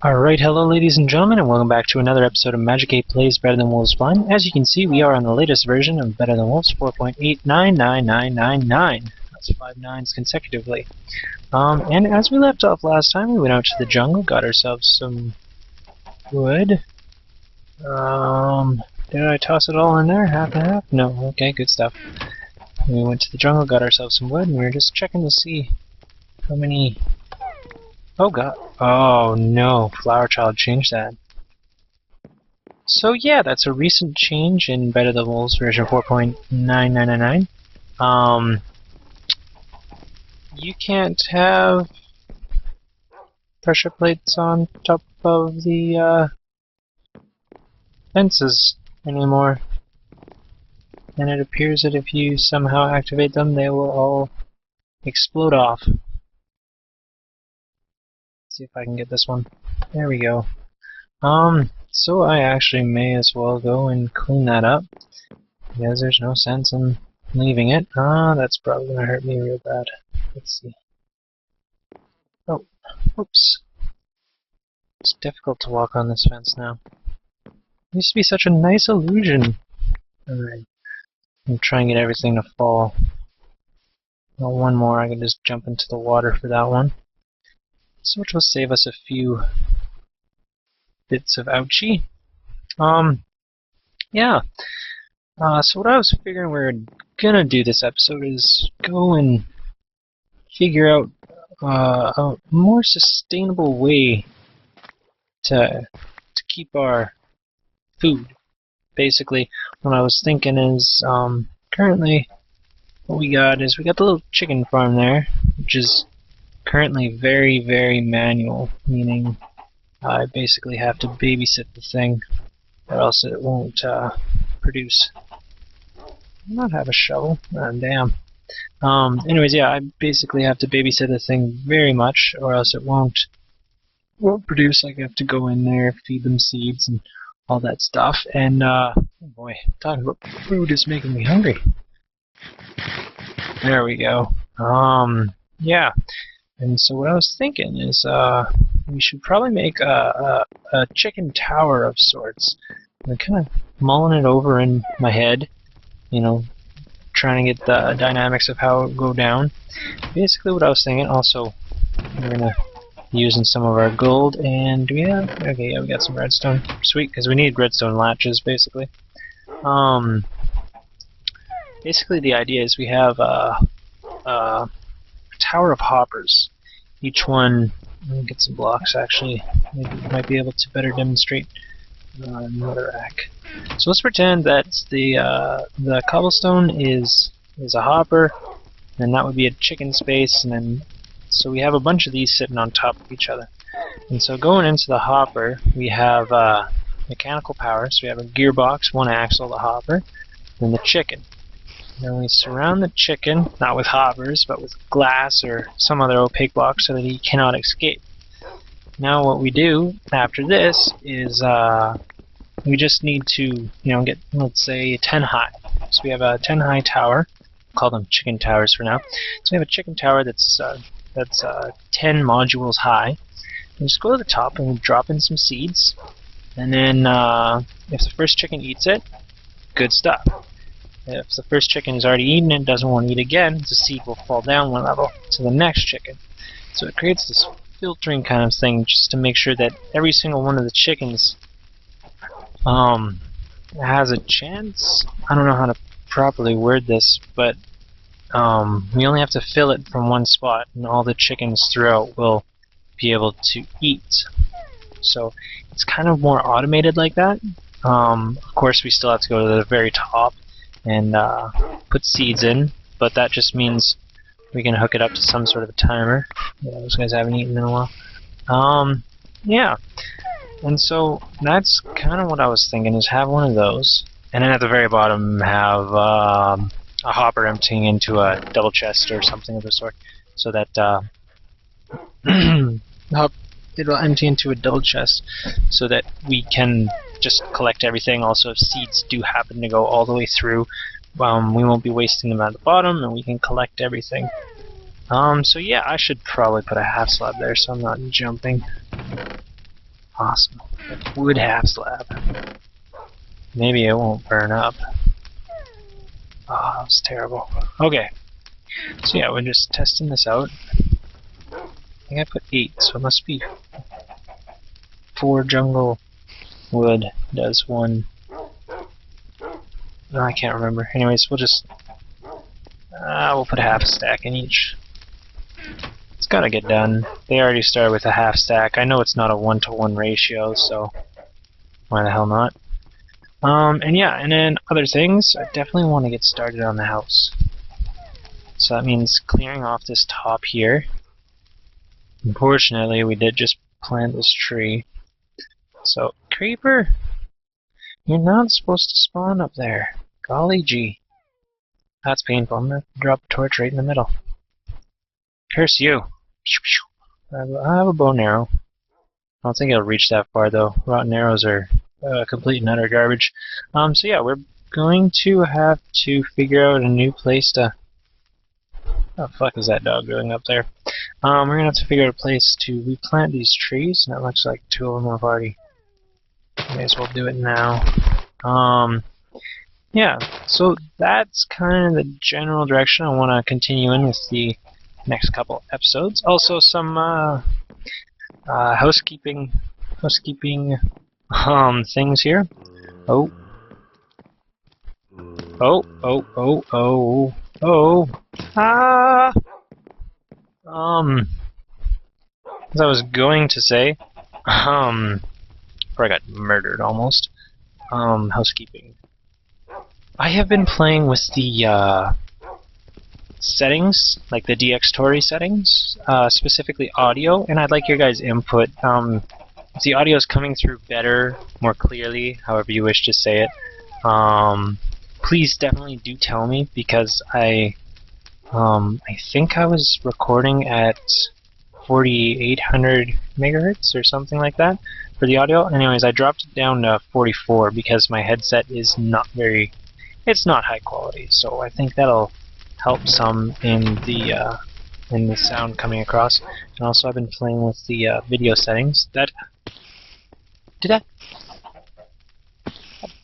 Alright, hello ladies and gentlemen, and welcome back to another episode of MagikEh Plays Better Than Wolves Blind. As you can see, we are on the latest version of Better Than Wolves 4.899999. That's 5 nines consecutively. And as we left off last time, we went out to the jungle, got ourselves some wood. Did I toss it all in there? Half and half? No, okay, good stuff. We went to the jungle, got ourselves some wood, and we were just checking to see how many... Oh god. Oh no, Flower Child changed that. So yeah, that's a recent change in Better Than Wolves version 4.9999. You can't have pressure plates on top of the fences anymore. And it appears that if you somehow activate them, they will all explode off. See if I can get this one. There we go. So I actually may as well go and clean that up, because there's no sense in leaving it. That's probably gonna hurt me real bad. Let's see. Oh, oops. It's difficult to walk on this fence now. It used to be such a nice illusion. Alright. I'm trying to get everything to fall. Well, one more, I can just jump into the water for that one. So which will save us a few bits of ouchie. Yeah. So what I was figuring we were gonna do this episode is go and figure out a more sustainable way to keep our food. Basically, what I was thinking is currently what we got is we got the little chicken farm there, which is currently very, very manual, meaning I basically have to babysit the thing, or else it won't produce. Not have a shovel. Damn. Anyways, yeah, I basically have to babysit the thing very much, or else it won't produce. Like, I have to go in there, feed them seeds and all that stuff. And oh boy, talking about food is making me hungry. There we go. Yeah. And so what I was thinking is we should probably make a chicken tower of sorts. I'm kind of mulling it over in my head, you know, trying to get the dynamics of how it would go down. Basically what I was thinking, also, we're going to be using some of our gold, and do we have... Okay, yeah, we got some redstone. Sweet, because we need redstone latches, basically. Basically the idea is we have a tower of hoppers. Each one, let me get some blocks actually, maybe might be able to better demonstrate another rack. So let's pretend that the cobblestone is a hopper, and that would be a chicken space, and then so we have a bunch of these sitting on top of each other. And so going into the hopper, we have mechanical power, so we have a gearbox, one axle, the hopper, and the chicken. Then we surround the chicken, not with hoppers, but with glass or some other opaque block so that he cannot escape. Now what we do after this is we just need to, get, let's say, 10 high. So we have a 10 high tower. Call them chicken towers for now. So we have a chicken tower that's 10 modules high. We just go to the top and we drop in some seeds. And then if the first chicken eats it, good stuff. If the first chicken is already eaten and doesn't want to eat again, the seed will fall down one level to the next chicken. So it creates this filtering kind of thing just to make sure that every single one of the chickens has a chance. I don't know how to properly word this, but we only have to fill it from one spot, and all the chickens throughout will be able to eat. So it's kind of more automated like that. Of course, we still have to go to the very top and put seeds in, but that just means we can hook it up to some sort of a timer. Yeah, those guys haven't eaten in a while. Yeah, and so that's kind of what I was thinking, is have one of those, and then at the very bottom have a hopper emptying into a double chest or something of the sort, so that it'll empty into a double chest so that we can just collect everything. Also, if seeds do happen to go all the way through, we won't be wasting them at the bottom, and we can collect everything. So yeah, I should probably put a half slab there so I'm not jumping. Awesome. Wood half slab. Maybe it won't burn up. Oh, that was terrible. Okay. So yeah, we're just testing this out. I think I put 8, so it must be 4 jungle wood does 1. No, I can't remember. Anyways, we'll just we'll put a half stack in each. It's gotta get done. They already started with a half stack. I know it's not a 1-to-1 ratio, so why the hell not? And yeah, and then other things, I definitely want to get started on the house. So that means clearing off this top here. Unfortunately, we did just plant this tree. So, creeper, you're not supposed to spawn up there. Golly gee. That's painful. I'm going to drop a torch right in the middle. Curse you. I have a bow and arrow. I don't think it'll reach that far though. Rotten arrows are complete and utter garbage. So yeah, we're going to have to figure out a new place to... Oh, fuck is that dog doing up there? We're going to have to figure out a place to replant these trees, and it looks like 2 of them have already... May as well do it now. Yeah, so that's kind of the general direction I want to continue in with the next couple episodes. Also some housekeeping things here. Oh. Oh, oh, oh, oh, oh. Ah! As I was going to say, before I got murdered almost, housekeeping. I have been playing with the settings, like the DxTory settings, specifically audio, and I'd like your guys' input. If the audio is coming through better, more clearly, however you wish to say it, please definitely do tell me, because I think I was recording at 4800 megahertz or something like that for the audio. Anyways, I dropped it down to 44 because my headset is not very... It's not high quality, so I think that'll help some in the sound coming across. And also, I've been playing with the video settings. That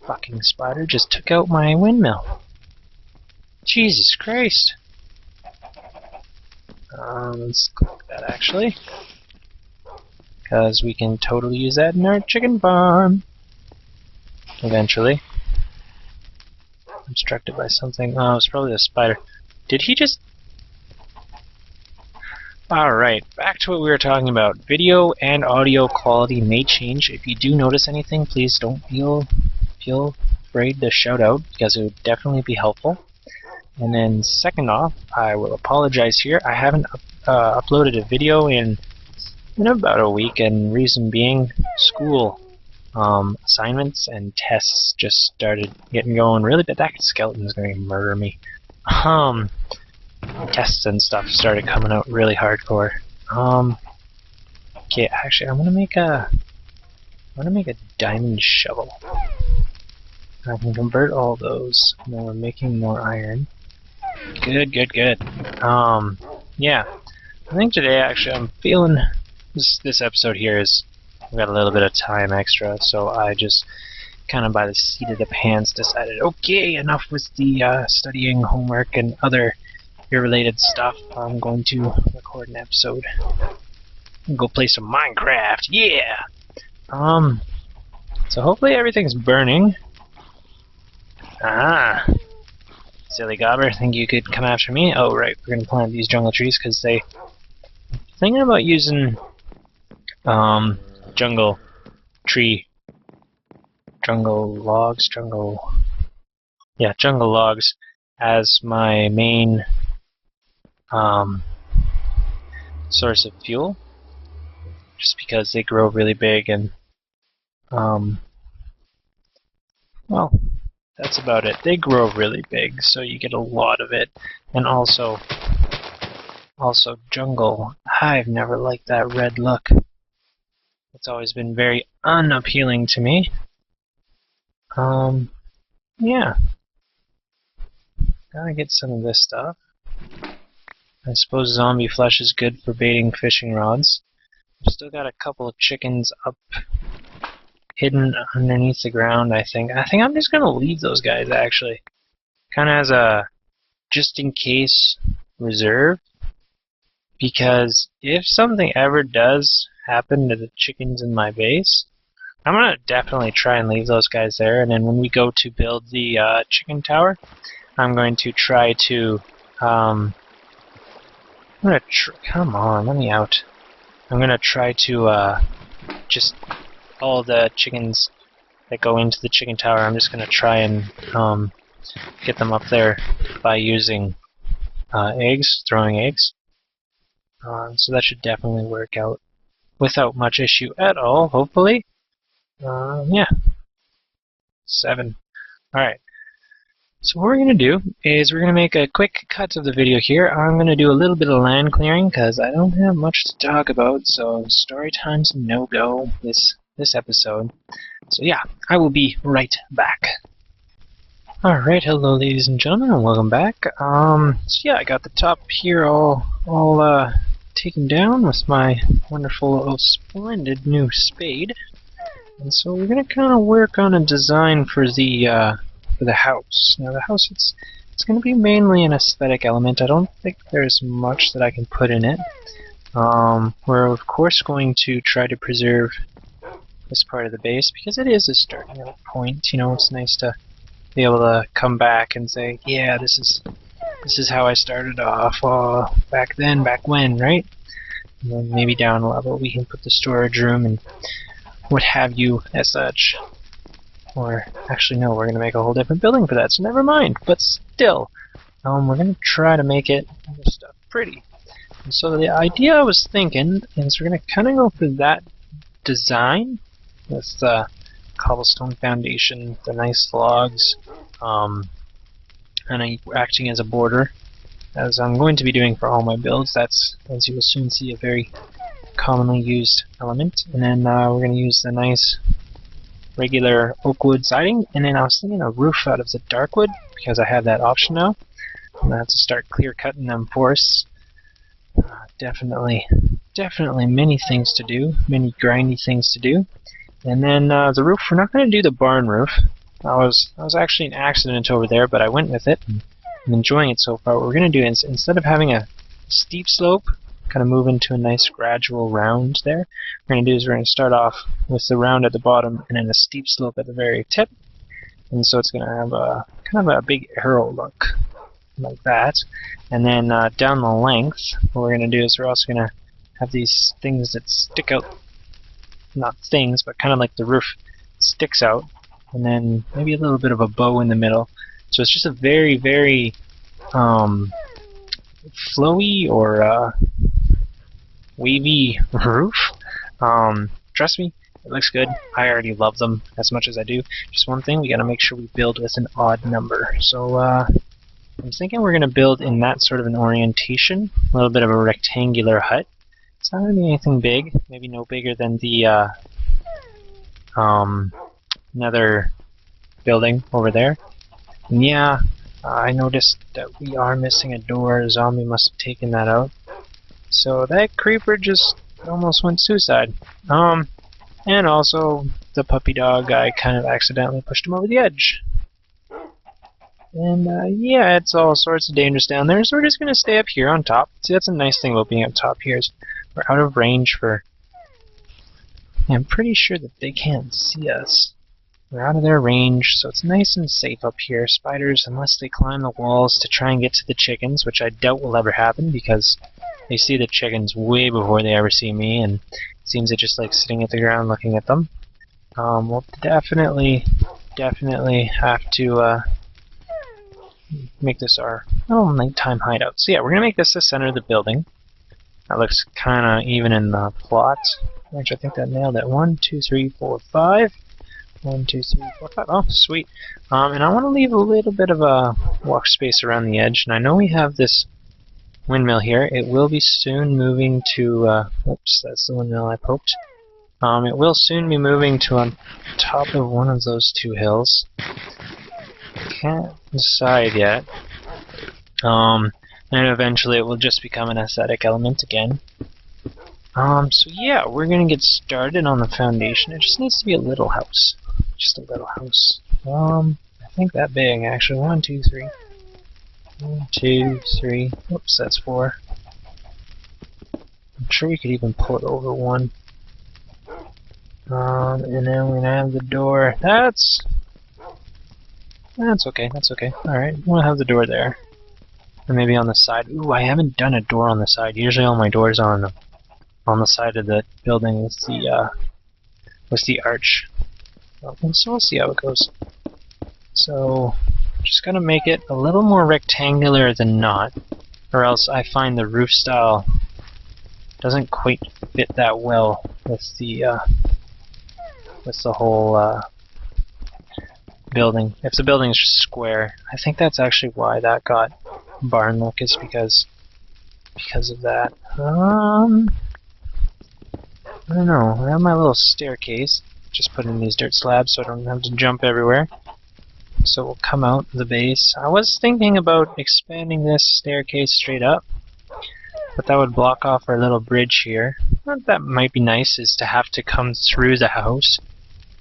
fucking spider just took out my windmill. Jesus Christ! Let's click that actually, because we can totally use that in our chicken farm eventually. Obstructed by something. Oh, it's probably the spider. Did he just... Alright, back to what we were talking about. Video and audio quality may change. If you do notice anything, please don't feel afraid to shout out, because it would definitely be helpful. And then second off, I will apologize here. I haven't uploaded a video in about a week, and reason being, school. Assignments and tests just started getting going really bad. That skeleton is going to murder me. Tests and stuff started coming out really hardcore. Okay, actually, I'm gonna make a diamond shovel. I can convert all those, and then we're making more iron. Good, good, good. Yeah, I think today actually I'm feeling this episode here is... I've got a little bit of time extra, so I just kind of by the seat of the pants decided, okay, enough with the studying, homework, and other irrelated stuff. I'm going to record an episode and go play some Minecraft. Yeah. So hopefully everything's burning. Ah, silly gobber, think you could come after me? Oh right, we're gonna plant these jungle trees because they... Thinking about using jungle logs as my main source of fuel, just because they grow really big, and well, that's about it. They grow really big, so you get a lot of it. And also jungle. I've never liked that red look. It's always been very unappealing to me. Yeah. Gotta get some of this stuff. I suppose zombie flesh is good for baiting fishing rods. Still got a couple of chickens up, hidden underneath the ground, I think. I think I'm just gonna leave those guys, actually. Kind of as a just in case reserve. Because if something ever does happen to the chickens in my base, I'm gonna definitely try and leave those guys there, and then when we go to build the chicken tower, I'm going to try to, come on, let me out. I'm gonna try to, just, all the chickens that go into the chicken tower, I'm just gonna try and, get them up there by using, eggs, throwing eggs. So that should definitely work out without much issue at all, hopefully. Yeah. 7. Alright. So what we're going to do is we're going to make a quick cut of the video here. I'm going to do a little bit of land clearing because I don't have much to talk about, so story time's no-go this episode. So yeah, I will be right back. Alright, hello ladies and gentlemen, and welcome back. So yeah, I got the top here all taken down with my wonderful, splendid new spade. And so we're going to kind of work on a design for the house. Now the house, it's going to be mainly an aesthetic element. I don't think there's much that I can put in it. We're of course going to try to preserve this part of the base because it is a starting out point. You know, it's nice to be able to come back and say, yeah, this is how I started off back then, back when, right? And then maybe down a level we can put the storage room and what have you as such. Or actually no, we're going to make a whole different building for that, so never mind. But still, we're going to try to make it other stuff pretty. And so the idea I was thinking is we're going to kind of go for that design with the cobblestone foundation, the nice logs, and acting as a border, as I'm going to be doing for all my builds. That's, as you will soon see, a very commonly used element. And then we're going to use the nice regular oak wood siding, and then I was thinking a roof out of the dark wood because I have that option now. I'm going to have to start clear cutting them forests. Definitely many things to do, many grindy things to do. And then the roof, we're not going to do the barn roof. I was actually an accident over there, but I went with it, and I'm enjoying it so far. What we're going to do is, instead of having a steep slope, kind of move into a nice gradual round there, what we're going to do is we're going to start off with the round at the bottom and then a steep slope at the very tip. And so it's going to have a kind of a big arrow look, like that. And then down the length, what we're going to do is we're also going to have these things that stick out, not things, but kind of like the roof sticks out, and then maybe a little bit of a bow in the middle. So it's just a very, very flowy or wavy roof. Trust me, it looks good. I already love them as much as I do. Just one thing, we gotta make sure we build with an odd number. So I'm thinking we're gonna build in that sort of an orientation, a little bit of a rectangular hut. It's not gonna be anything big, maybe no bigger than the nether building over there. And yeah, I noticed that we are missing a door. A zombie must have taken that out. So that creeper just almost went suicide. And also the puppy dog, I kind of accidentally pushed him over the edge. And yeah, it's all sorts of dangerous down there, so we're just gonna stay up here on top. See, that's a nice thing about being up top here is we're out of range for... I'm pretty sure that they can't see us. We're out of their range, so it's nice and safe up here. Spiders, unless they climb the walls to try and get to the chickens, which I doubt will ever happen because they see the chickens way before they ever see me, and it seems they're just like sitting at the ground looking at them. We'll definitely have to make this our little nighttime hideout. So yeah, we're gonna make this the center of the building. That looks kinda even in the plot. Actually, I think that nailed it. 1, 2, 3, 4, 5. 1, 2, 3, 4, 5. Oh, sweet. And I want to leave a little bit of a walk space around the edge. And I know we have this windmill here. It will be soon moving to... oops, that's the windmill I poked. It will soon be moving to on top of one of those two hills. Can't decide yet. And eventually it will just become an aesthetic element again. So yeah, we're gonna get started on the foundation. It just needs to be a little house. Just a little house. I think that big, actually. 1, 2, 3. 1, 2, 3. Oops, that's 4. I'm sure we could even pull it over 1. And then we're gonna have the door. That's okay, that's okay. Alright, we'll have the door there. Or maybe on the side. Ooh, I haven't done a door on the side. Usually all my doors are on the side of the building with the arch. So we'll see how it goes. So just gonna make it a little more rectangular than not, or else I find the roof style doesn't quite fit that well with the whole building. If the building is just square, I think that's actually why that got barn look, is because of that. I don't know. I have my little staircase. Just put in these dirt slabs so I don't have to jump everywhere. So we'll come out the base. I was thinking about expanding this staircase straight up, but that would block off our little bridge here. What that might be nice is to have to come through the house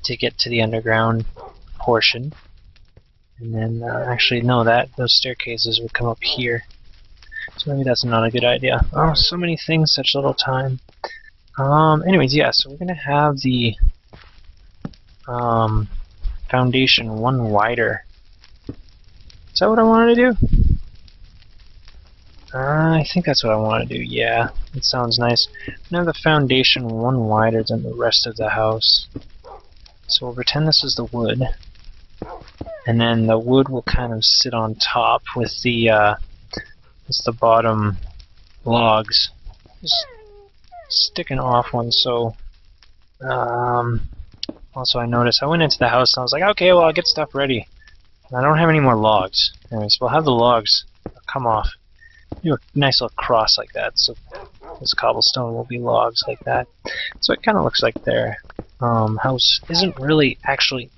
to get to the underground portion. And then, actually, no, those staircases would come up here. So maybe that's not a good idea. Oh, so many things, such little time. Anyways, yeah, so we're gonna have the foundation 1 wider. Is that what I wanted to do? I think that's what I want to do, yeah. It sounds nice. Now have the foundation 1 wider than the rest of the house. So we'll pretend this is the wood. And then the wood will kind of sit on top with the bottom logs. Just sticking off one, so also I noticed I went into the house and I was like, okay, well, I'll get stuff ready. And I don't have any more logs. Anyways, we'll have the logs come off. Do a nice little cross like that, so this cobblestone will be logs like that. So it kind of looks like their house isn't really actually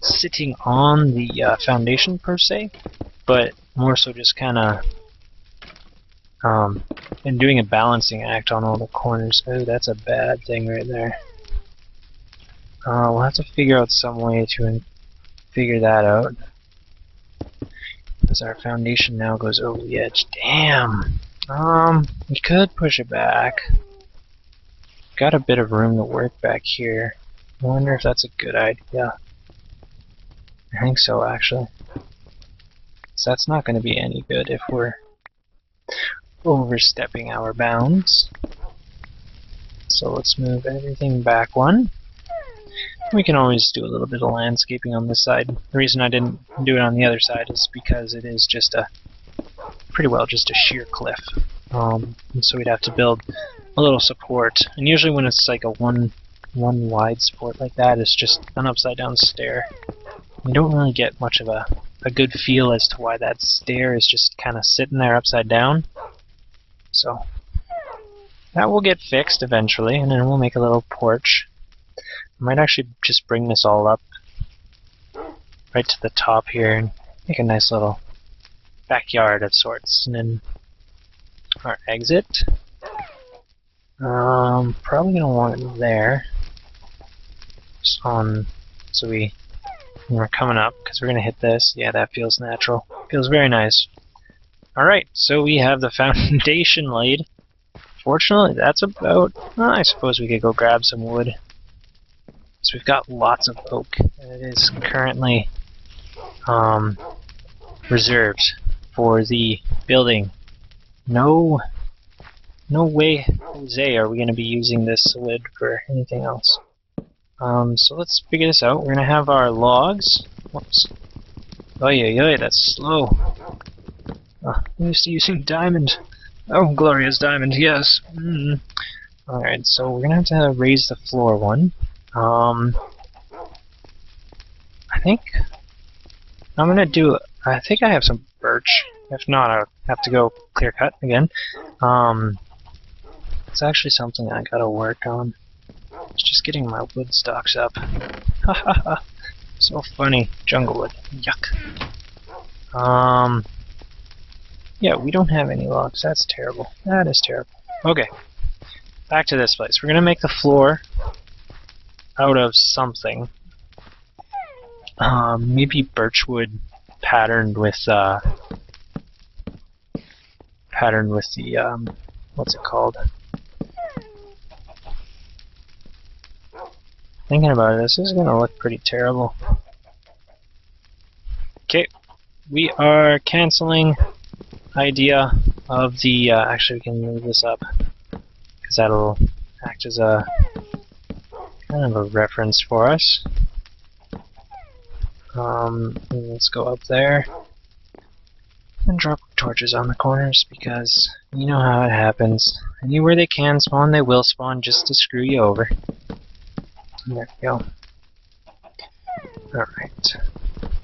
sitting on the foundation per se, but more so just kind of and doing a balancing act on all the corners. Oh, that's a bad thing right there. We'll have to figure out some way to figure that out. Because our foundation now goes over the edge. Damn! We could push it back. Got a bit of room to work back here. I wonder if that's a good idea. I think so, actually. So that's not going to be any good if we're overstepping our bounds. So let's move everything back 1. We can always do a little bit of landscaping on this side. The reason I didn't do it on the other side is because it is just pretty well just a sheer cliff. And so we'd have to build a little support. And usually when it's like a one wide support like that, it's just an upside down stair. We don't really get much of a good feel as to why that stair is just kind of sitting there upside down. So that will get fixed eventually, and then we'll make a little porch. I might actually just bring this all up right to the top here and make a nice little backyard of sorts. And then our exit. Probably gonna want it there. Just on, so when we're coming up, because we're gonna hit this. Yeah, that feels natural. Feels very nice. Alright, so we have the foundation laid. Fortunately, that's about... Well, I suppose we could go grab some wood. So we've got lots of oak. It is currently reserved for the building. No way, Jose, are we going to be using this wood for anything else. So let's figure this out. We're going to have our logs. Whoops. Oy, that's slow. I'm used to using diamond. Oh, glorious diamond, yes. Alright, so we're going to have to raise the floor 1. I think I'm gonna do. I think I have some birch. If not, I'll have to go clear cut again. It's actually something I gotta work on. It's just getting my wood stocks up. Hahaha. So funny. Jungle wood. Yuck. Yeah, we don't have any logs. That's terrible. That is terrible. Okay. back to this place. We're gonna make the floor out of something. Maybe birchwood patterned with the what's it called? Thinking about it, this is gonna look pretty terrible. Okay, we are canceling idea of the. Actually, we can move this up because that'll act as a kind of a reference for us. Let's go up there and drop torches on the corners because you know how it happens. Anywhere they can spawn, they will spawn just to screw you over. There we go. Alright.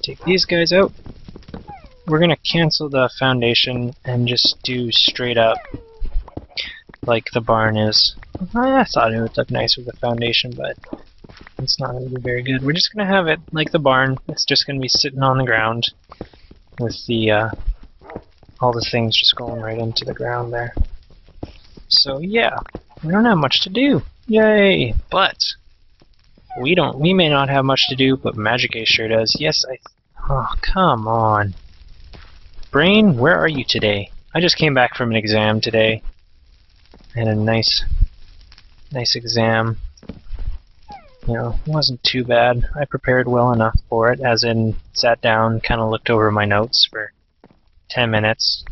Take these guys out. We're gonna cancel the foundation and just do straight up like the barn is. I thought it would look nice with the foundation, but it's not going to be very good. We're just going to have it like the barn. It's just going to be sitting on the ground with the all the things just going right into the ground there. So yeah, we don't have much to do. Yay! But we may not have much to do, but MagikEh sure does. Yes, oh, come on. Brain, where are you today? I just came back from an exam today. And a nice exam. You know, it wasn't too bad. I prepared well enough for it, as in sat down, kind of looked over my notes for 10 minutes,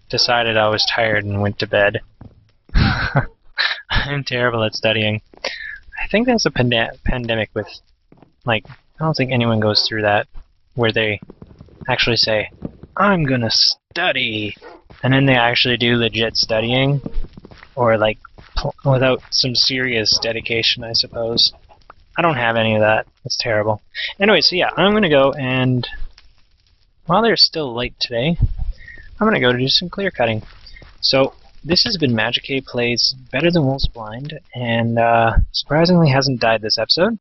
decided I was tired and went to bed. I'm terrible at studying. I think that's a pandemic with, like, I don't think anyone goes through that, where they actually say, I'm gonna study, and then they actually do legit studying, or like, without some serious dedication, I suppose. I don't have any of that. It's terrible. Anyway, so yeah, I'm gonna go and, while there's still light today, I'm gonna go to do some clear cutting. So, this has been MagikEh Plays Better Than Wolf's Blind, and surprisingly hasn't died this episode.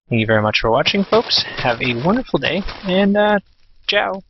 Thank you very much for watching, folks. Have a wonderful day, and ciao!